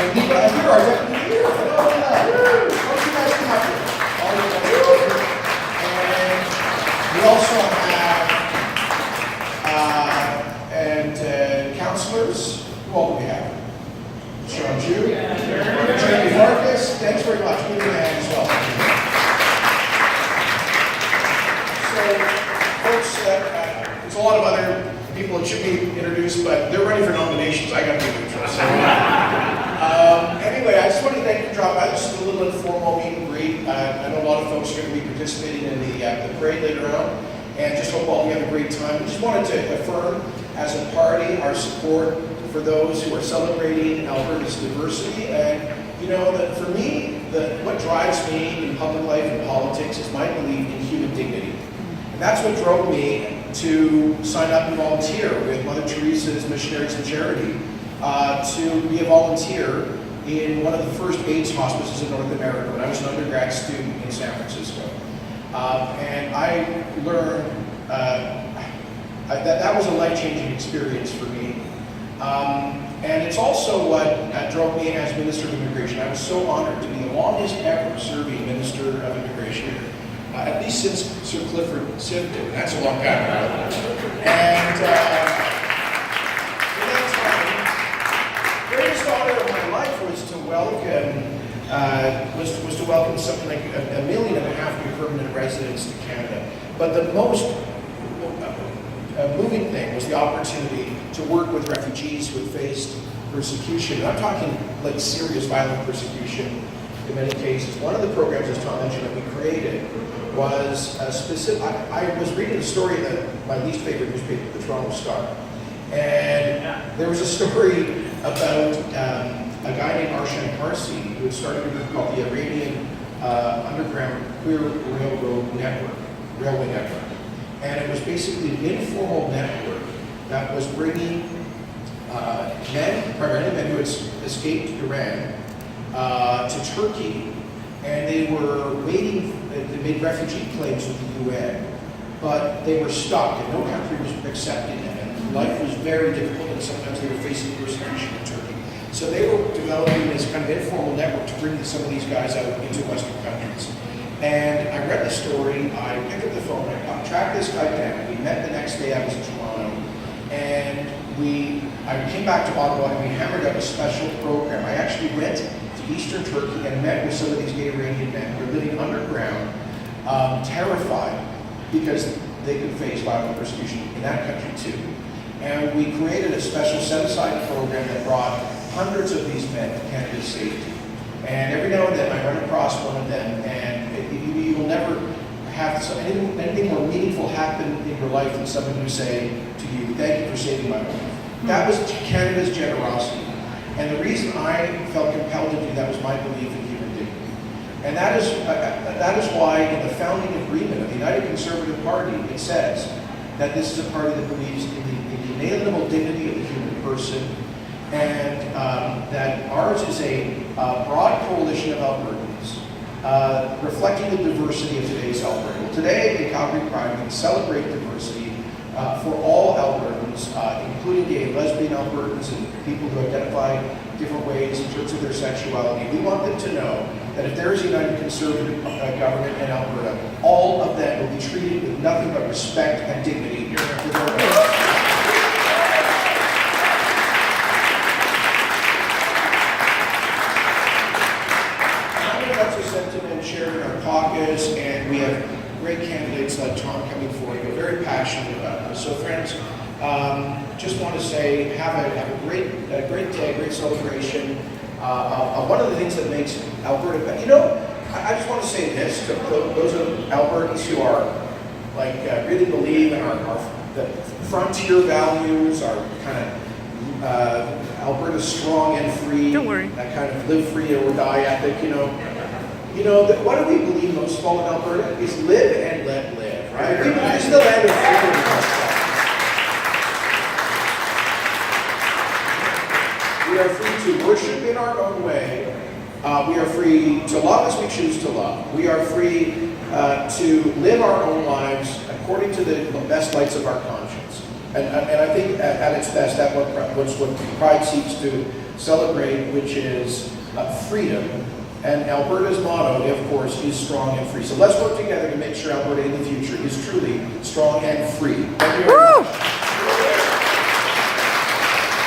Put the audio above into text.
And here are deputy here. Hello, hello. Why don't you guys come up here? All you guys come up here. And we also have counselors. Who all do we have? Sean Jew. Jamie Marcus. Thanks very much. Give your hand as well. So, folks, there's a lot of other people that should be introduced, but they're ready for nominations. I got to be neutral. So, anyway, I just want to thank you for dropping by. This is a little informal meet and greet. I know a lot of folks are going to be participating in the parade later on, and just hope all of you have a great time. We just wanted to affirm, as a party, our support for those who are celebrating Alberta's diversity. And you know that for me, what drives me in public life and politics is my belief in human dignity. And that's what drove me to sign up and volunteer with Mother Teresa's Missionaries in Charity, to be a volunteer in one of the first AIDS hospices in North America when I was an undergrad student in San Francisco. And I learned that was a life-changing experience for me. And it's also what drove me as Minister of Immigration. I was so honored to be the longest ever serving Minister of Immigration, at least since Sir Clifford Siv did. That's a long time ago. And in that time, the greatest honor of my life was to welcome something like 1.5 million new permanent residents to Canada. But the most moving thing was the opportunity to work with refugees who had faced persecution. And I'm talking like serious violent persecution in many cases. One of the programs, as Tom mentioned, that we created was a specific. I was reading a story in my least favorite newspaper, the Toronto Star, and there was a story about a guy named Arshan Parsi who had started a group called the Iranian Underground Queer Railway Network. And it was basically an informal network that was bringing men, primarily men who had escaped Iran, to Turkey, and they were waiting. They made refugee claims with the UN, but they were stuck, and no country was accepting them, and life was very difficult, and sometimes they were facing persecution in Turkey. So they were developing this kind of informal network to bring some of these guys out into Western countries. And I read the story, I picked up the phone, I tracked this guy down. We met the next day, I was in Toronto, and I came back to Ottawa and we hammered out a special program. I actually went to Eastern Turkey and met with some of these gay Iranian men who were living underground, terrified because they could face violent persecution in that country too. And we created a special set-aside program that brought hundreds of these men to Canada's safety. And every now and then I run across one of them, and you will never have anything more meaningful happen in your life than someone who say to you, "Thank you for saving my life." That was Canada's generosity. And the reason I felt compelled to do that was my belief in human dignity. And that is why in the founding agreement of the United Conservative Party, it says that this is a party that believes in the inalienable dignity of the human person, and that ours is a broad coalition of Albertans, reflecting the diversity of today's Alberta. Well, today in Calgary Pride, we celebrate diversity for all Albertans, including gay and lesbian Albertans and people who identify different ways in terms of their sexuality. We want them to know that if there is a United Conservative government in Alberta, all of them will be treated with nothing but respect and dignity. Sentiment shared in our caucus, and we have great candidates like Tom coming forward. We're very passionate about this. So, friends, just want to say, have a great day, great celebration. One of the things that makes Alberta, you know, I just want to say this to those of Albertans who are like really believe in the frontier values, our kind of Alberta strong and free, Don't worry. that kind of live free or die ethic, you know. You know, what do we believe most of all in Alberta is live and let live, right? This is the land of freedom. We are free to worship in our own way. We are free to love as we choose to love. We are free to live our own lives according to the best lights of our conscience. And I think at its best, that's what Pride seeks to celebrate, which is freedom. And Alberta's motto, of course, is strong and free. So let's work together to make sure Alberta in the future is truly strong and free. Thank you very much.